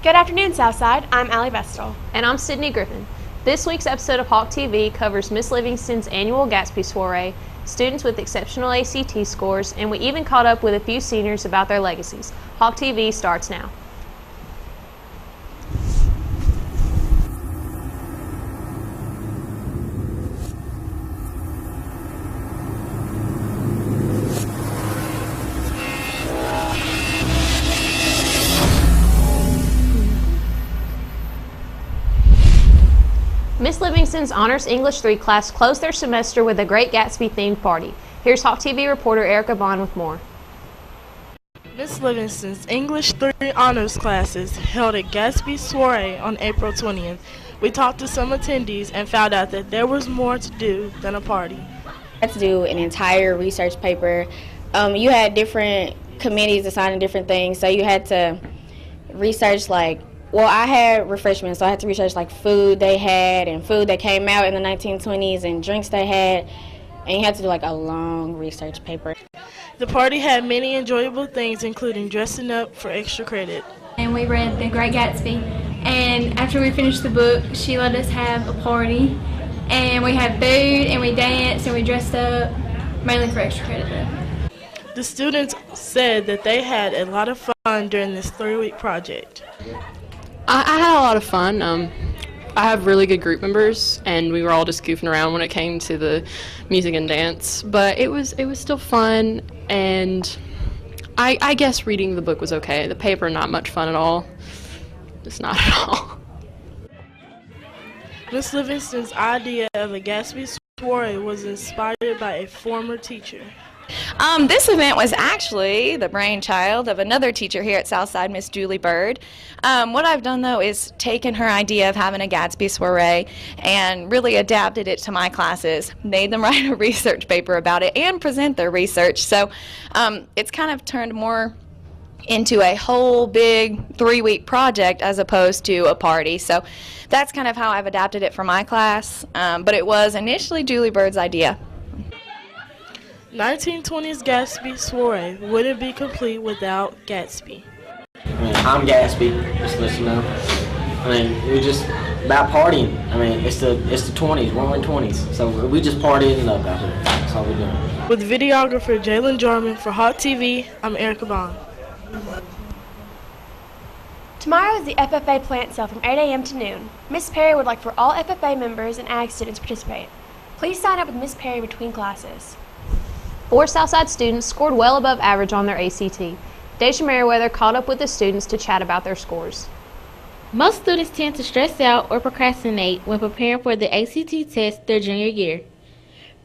Good afternoon, Southside. I'm Allie Vestal. And I'm Sydney Griffin. This week's episode of Hawk TV covers Miss Livingston's annual Gatsby soiree, students with exceptional ACT scores, and we even caught up with a few seniors about their legacies. Hawk TV starts now. Miss Livingston's Honors English 3 class closed their semester with a Great Gatsby-themed party. Here's Hawk TV reporter Erica Bond with more. Miss Livingston's English 3 honors classes held a Gatsby soiree on April 20th. We talked to some attendees and found out that there was more to do than a party. I had to do an entire research paper. You had different committees assigning different things, so you had to research I had refreshments, so I had to research food they had and food that came out in the 1920s and drinks they had, and you had to do a long research paper. The party had many enjoyable things, including dressing up for extra credit. And we read The Great Gatsby, and after we finished the book, she let us have a party, and we had food, and we danced, and we dressed up, mainly for extra credit though. The students said that they had a lot of fun during this 3-week project. I had a lot of fun. I have really good group members, and we were all just goofing around when it came to the music and dance. But it was still fun, and I guess reading the book was okay. The paper, not much fun at all. Just not at all. Miss Livingston's idea of a Gatsby soiree was inspired by a former teacher. This event was actually the brainchild of another teacher here at Southside, Miss Julie Bird. What I've done, though, is taken her idea of having a Gatsby soiree and really adapted it to my classes, made them write a research paper about it and present their research. So it's kind of turned more into a whole big 3-week project as opposed to a party. So that's kind of how I've adapted it for my class, but it was initially Julie Bird's idea. 1920s Gatsby soiree wouldn't be complete without Gatsby. I'm Gatsby, just to let you know. We're just about partying. It's the 20s, we're in 20s, so we just partying up out here. That's all we're doing. With videographer Jalen Jarman for Hawk TV, I'm Erica Bond. Tomorrow is the FFA plant sale from 8 a.m. to noon. Miss Perry would like for all FFA members and ag students to participate. Please sign up with Miss Perry between classes. 4 Southside students scored well above average on their ACT. Deja Merriweather caught up with the students to chat about their scores. Most students tend to stress out or procrastinate when preparing for the ACT test their junior year.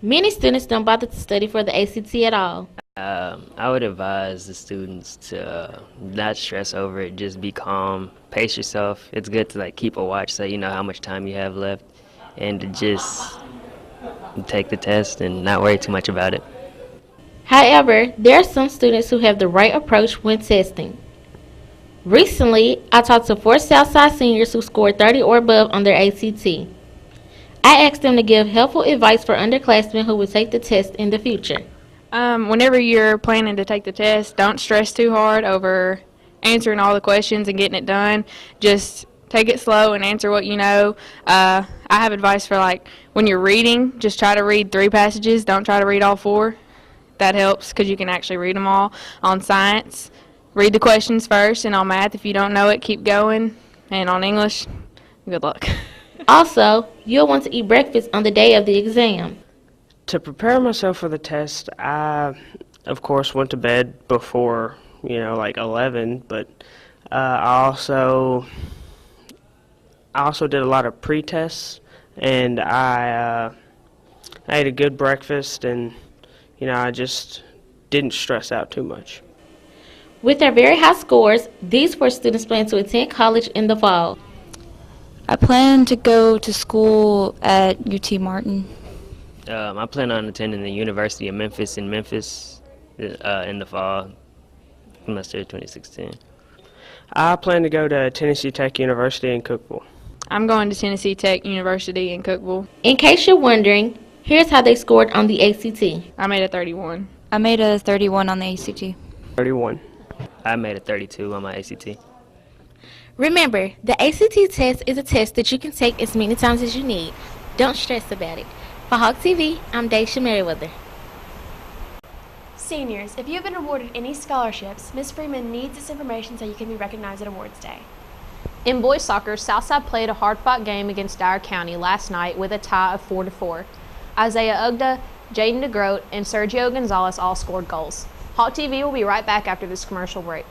Many students don't bother to study for the ACT at all. I would advise the students to not stress over it, just be calm, pace yourself. It's good to keep a watch so you know how much time you have left, and to just take the test and not worry too much about it. However, there are some students who have the right approach when testing. Recently, I talked to 4 Southside seniors who scored 30 or above on their ACT. I asked them to give helpful advice for underclassmen who will take the test in the future. Whenever you're planning to take the test, don't stress too hard over answering all the questions and getting it done. Just take it slow and answer what you know. I have advice for when you're reading, just try to read 3 passages. Don't try to read all 4. That helps because you can actually read them all. On science, read the questions first, and on math, if you don't know it, keep going. And on English, good luck. Also, you'll want to eat breakfast on the day of the exam. To prepare myself for the test, I, of course, went to bed before, 11, but I also did a lot of pre-tests, and I ate a good breakfast, and I just didn't stress out too much. With their very high scores, these 4 students plan to attend college in the fall. I plan to go to school at UT Martin. I plan on attending the University of Memphis in Memphis in the fall, semester 2016. I plan to go to Tennessee Tech University in Cookeville. I'm going to Tennessee Tech University in Cookeville. In case you're wondering, here's how they scored on the ACT. I made a 31. I made a 31 on the ACT. 31. I made a 32 on my ACT. Remember, the ACT test is a test that you can take as many times as you need. Don't stress about it. For Hawk TV, I'm Daisha Merriweather. Seniors, if you have been awarded any scholarships, Ms. Freeman needs this information so you can be recognized at Awards Day. In boys soccer, Southside played a hard-fought game against Dyer County last night with a tie of 4-4. Isaiah Ugda, Jaden DeGroat, and Sergio Gonzalez all scored goals. Hawk TV will be right back after this commercial break.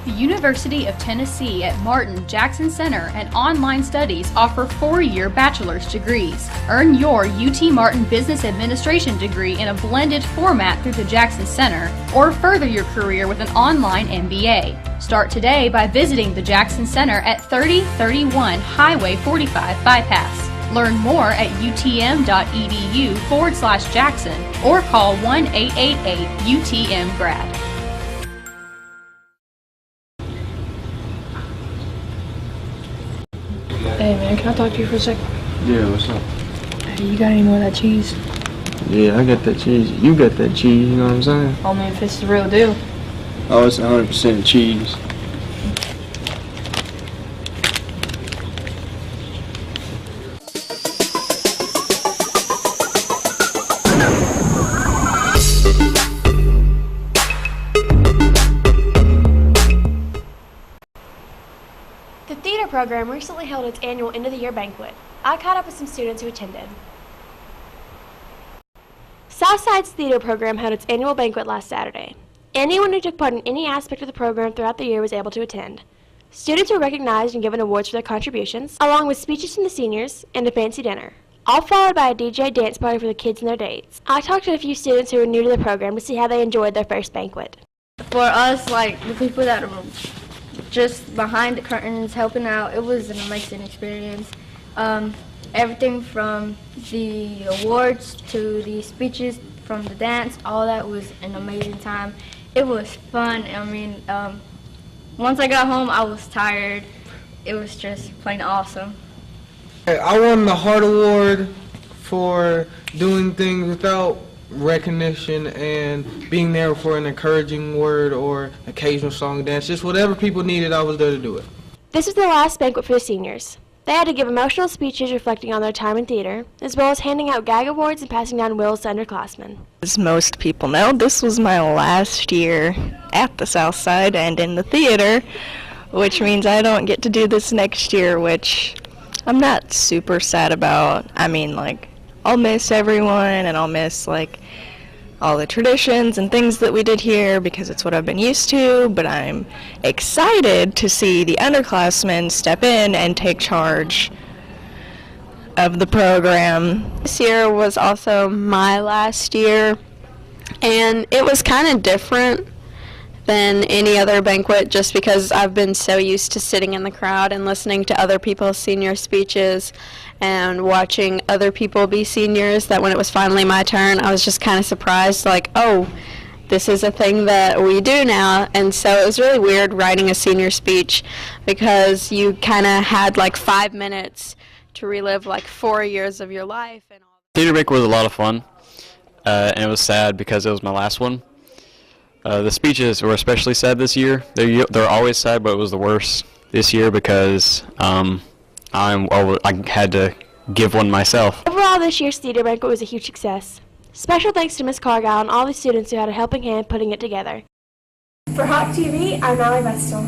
The University of Tennessee at Martin Jackson Center and Online Studies offer 4-year bachelor's degrees. Earn your UT Martin Business Administration degree in a blended format through the Jackson Center, or further your career with an online MBA. Start today by visiting the Jackson Center at 3031 Highway 45 Bypass. Learn more at utm.edu/Jackson or call 1-888-UTM-GRAD. Hey man, can I talk to you for a second? Yeah, what's up? Hey, you got any more of that cheese? Yeah, I got that cheese. You got that cheese, you know what I'm saying? Oh man, if it's the real deal. Oh, it's 100% cheese. The theater program recently held its annual end-of-the-year banquet. I caught up with some students who attended. Southside's theater program held its annual banquet last Saturday. Anyone who took part in any aspect of the program throughout the year was able to attend. Students were recognized and given awards for their contributions, along with speeches from the seniors and a fancy dinner, all followed by a DJ dance party for the kids and their dates. I talked to a few students who were new to the program to see how they enjoyed their first banquet. For us, like the people that are just behind the curtains helping out, it was an amazing experience. Everything from the awards to the speeches, from the dance, all that was an amazing time. It was fun. I mean, once I got home, I was tired. It was just plain awesome. I won the Heart Award for doing things without recognition and being there for an encouraging word or occasional song and dance. Just whatever people needed, I was there to do it. This was the last banquet for the seniors. They had to give emotional speeches reflecting on their time in theater, as well as handing out gag awards and passing down wills to underclassmen. As most people know, this was my last year at the Southside and in the theater, which means I don't get to do this next year, which I'm not super sad about. I mean, like, I'll miss everyone and I'll miss, like, all the traditions and things that we did here because it's what I've been used to, but I'm excited to see the underclassmen step in and take charge of the program. This year was also my last year, and it was kind of different than any other banquet just because I've been so used to sitting in the crowd and listening to other people's senior speeches and watching other people be seniors, that when it was finally my turn, I was just kind of surprised, like, oh, this is a thing that we do now. And so it was really weird writing a senior speech because you kind of had like 5 minutes to relive like 4 years of your life. And all. Theater banquet was a lot of fun, and it was sad because it was my last one. The speeches were especially sad this year. They're always sad, but it was the worst this year because I had to give one myself. Overall, this year's theater banquet was a huge success. Special thanks to Ms. Cargile and all the students who had a helping hand putting it together. For Hawk TV, I'm Allie Vestal.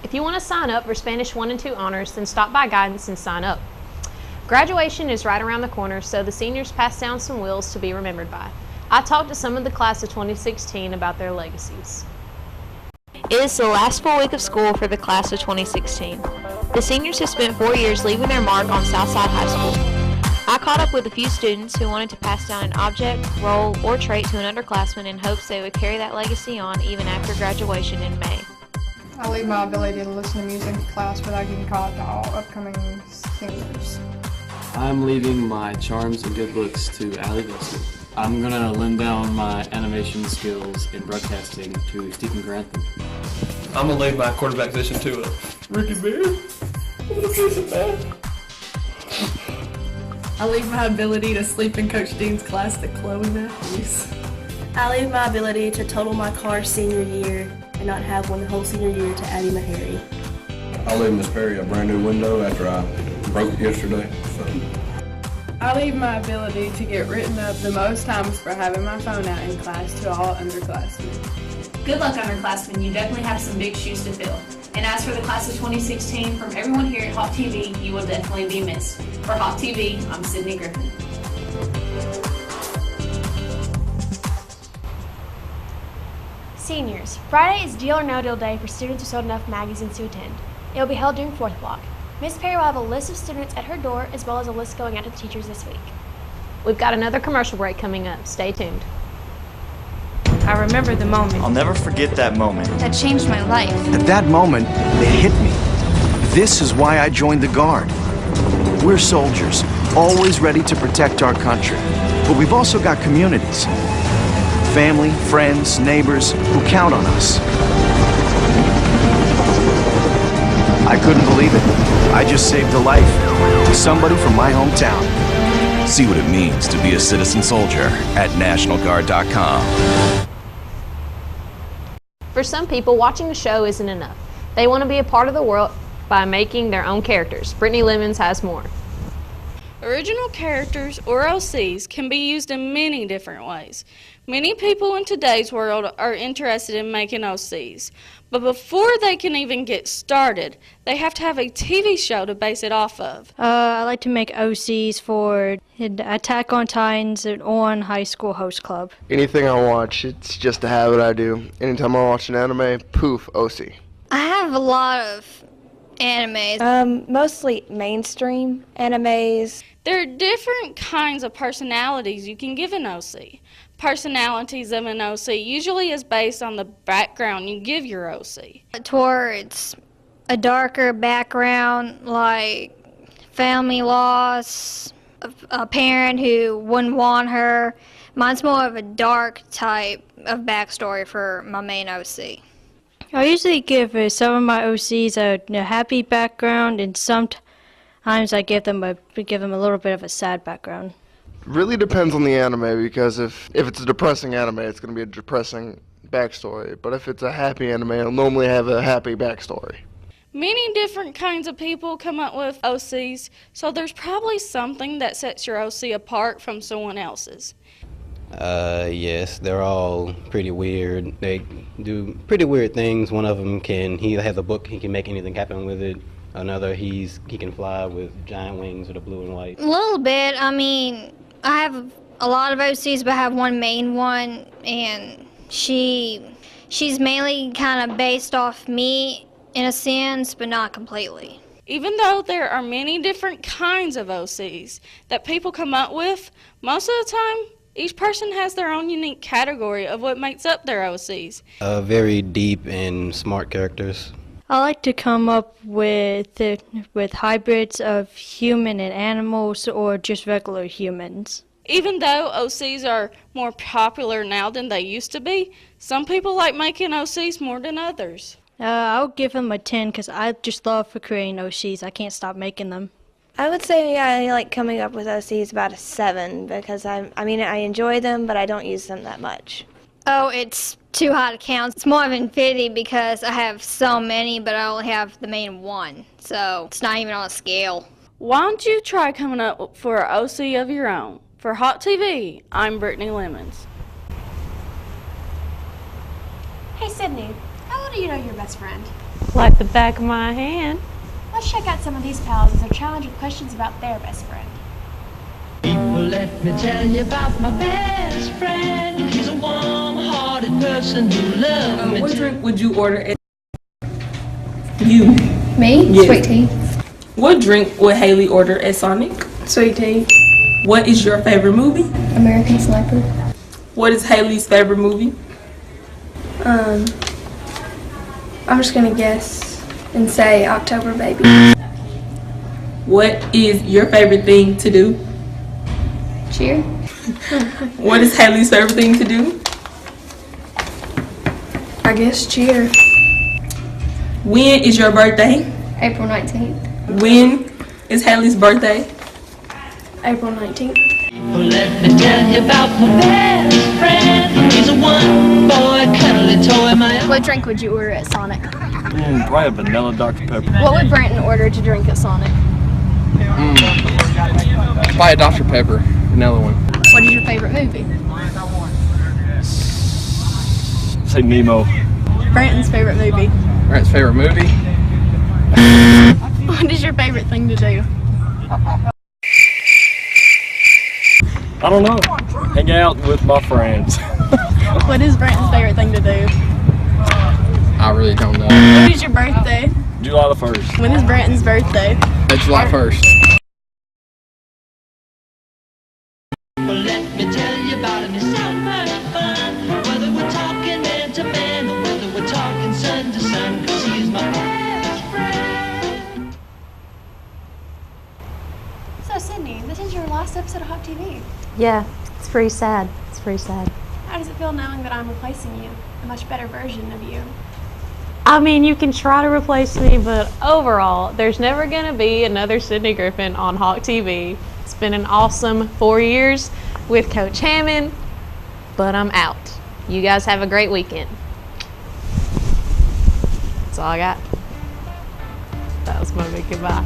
If you want to sign up for Spanish 1 and 2 honors, then stop by Guidance and sign up. Graduation is right around the corner, so the seniors pass down some wills to be remembered by. I talked to some of the class of 2016 about their legacies. It is the last full week of school for the class of 2016. The seniors have spent 4 years leaving their mark on Southside High School. I caught up with a few students who wanted to pass down an object, role, or trait to an underclassman in hopes they would carry that legacy on even after graduation in May. I leave my ability to listen to music in class without getting caught to all upcoming singers. I'm leaving my charms and good looks to Allie Wilson. I'm gonna lend down my animation skills in broadcasting to Stephen Grantham. I'm gonna leave my quarterback position to Ricky Beard. I leave my ability to sleep in Coach Dean's class to Chloe Matthews. I leave my ability to total my car senior year and not have one the whole senior year to Addie Mahary. I leave Miss Perry a brand new window after I broke it yesterday. So. I leave my ability to get written up the most times for having my phone out in class to all underclassmen. Good luck, underclassmen. You definitely have some big shoes to fill. And as for the class of 2016, from everyone here at Hawk TV, you will definitely be missed. For Hawk TV, I'm Sydney Griffin. Seniors, Friday is Deal or No Deal Day for students who sold enough magazines to attend. It will be held during 4th block. Miss Perry will have a list of students at her door as well as a list going out to the teachers this week. We've got another commercial break coming up. Stay tuned. I remember the moment. I'll never forget that moment. That changed my life. At that moment, it hit me. This is why I joined the Guard. We're soldiers, always ready to protect our country. But we've also got communities. Family, friends, neighbors who count on us. I couldn't believe it. I just saved a life to somebody from my hometown. See what it means to be a citizen soldier at NationalGuard.com. For some people, watching the show isn't enough. They want to be a part of the world by making their own characters. Brittany Lemons has more. Original characters, or OCs, can be used in many different ways. Many people in today's world are interested in making OCs, but before they can even get started, they have to have a TV show to base it off of. I like to make OCs for Attack on Titans and On High School Host Club. Anything I watch, it's just a habit I do. Anytime I watch an anime, poof, OC. I have a lot of animes. Mostly mainstream animes. There are different kinds of personalities you can give an OC. Personalities of an OC usually is based on the background you give your OC. Towards a darker background, like family loss, a parent who wouldn't want her. Mine's more of a dark type of backstory for my main OC. I usually give some of my OCs a happy background, and sometimes I give them a little bit of a sad background. Really depends on the anime, because if it's a depressing anime, it's going to be a depressing backstory. But if it's a happy anime, it'll normally have a happy backstory. Many different kinds of people come up with OCs, so there's probably something that sets your OC apart from someone else's. Yes, they're all pretty weird. They do pretty weird things. One of them he has a book, he can make anything happen with it. Another, he can fly with giant wings with a blue and white. A little bit. I mean, I have a lot of OCs, but I have one main one, and she's mainly kind of based off me in a sense, but not completely. Even though there are many different kinds of OCs that people come up with, most of the time, each person has their own unique category of what makes up their OCs. Very deep and smart characters. I like to come up with hybrids of human and animals, or just regular humans. Even though OCs are more popular now than they used to be, some people like making OCs more than others. I'll give them a 10 because I just love creating OCs. I can't stop making them. I would say I like coming up with OCs about a 7, because I enjoy them, but I don't use them that much. Oh, it's too high to count. It's more of infinity because I have so many, but I only have the main one, so it's not even on a scale. Why don't you try coming up for an OC of your own? For Hawk TV, I'm Brittany Lemons. Hey Sydney, how well do you know your best friend? Like the back of my hand. Let's check out some of these pals as they're challenged with questions about their best friend. People, let me tell you about my best friend. He's a warm-hearted person who loves me. What drink would you order at you? Me? Yes. Sweet tea. What drink would Haley order at Sonic? Sweet tea. What is your favorite movie? American Sniper. What is Haley's favorite movie? I'm just gonna guess and say October Baby. What is your favorite thing to do? Cheer. What is Haley's favorite thing to do? I guess cheer. When is your birthday? April 19th. When is Haley's birthday? April 19th. Let me tell you about my best friend. He's a one-boy cuddly toy. What drink would you order at Sonic? Probably a vanilla Dr. Pepper. What would Branton order to drink at Sonic? Probably a Dr. Pepper, vanilla one. What is your favorite movie? Say Nemo. Branton's favorite movie. Brent's favorite movie? What is your favorite thing to do? I don't know. Hang out with my friends. What is Branton's favorite thing to do? I really don't know. When is your birthday? July the 1st. When is Branton's birthday? It's July 1st. Let me tell you about it. It's so much fun. Whether we're talking man to man or whether we're talking sun to sun, 'cause he's my best friend. So, Sydney, this is your last episode of Hawk TV. Yeah, it's pretty sad. It's pretty sad. How does it feel knowing that I'm replacing you? A much better version of you. I mean, you can try to replace me, but overall, there's never going to be another Sydney Griffin on Hawk TV. It's been an awesome 4 years with Coach Hammond, but I'm out. You guys have a great weekend. That's all I got. That was my big goodbye.